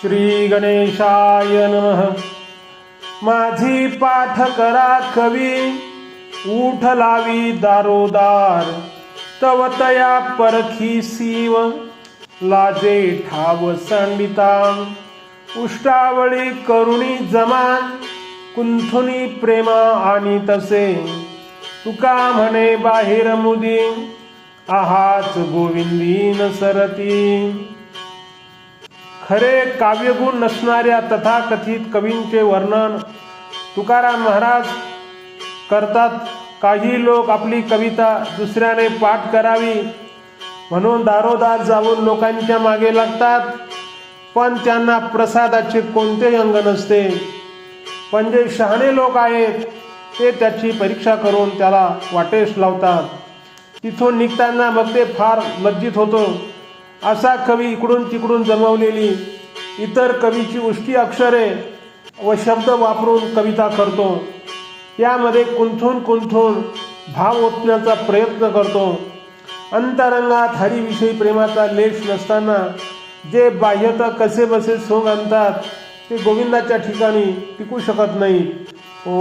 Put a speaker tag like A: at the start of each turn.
A: श्री गणेशाय नमः. माझी पाठ करा कवी, उठ लावी दारोदार. तव तया परखी सीव, लाजे ठाव सांडिता. उष्टावळी करुणी जमान, कुंथुनी प्रेमा आणि तसे. तुका म्हणे बाहेर मुदी, आहाच गोविंदी न सरती. खरे काव्यगुण नसणाऱ्या तथाकथित कवींचे वर्णन तुकाराम महाराज करतात. काही लोक आपली कविता दुसऱ्याने पाठ करावी म्हणून दारोदार जाऊन लोकांच्या मागे लागतात, पण त्यांना प्रसादाचे कोणतेही अंग नसते. पण जे शहाणे लोक आहेत ते त्याची परीक्षा करून त्याला वाटेस लावतात. तिथून निघताना मग ते फार लज्जित होतो. असा कवी इकडून तिकडून जमवलेली इतर कवीची उष्टी अक्षरे व शब्द वापरून कविता करतो. यामध्ये कुंथून भाव ओतण्याचा प्रयत्न करतो. अंतरंगात हरीविषयी प्रेमाचा लेश नसताना जे बाह्यतः कसे बसे सोंग आणतात ते गोविंदाच्या ठिकाणी टिकू शकत नाही. ओ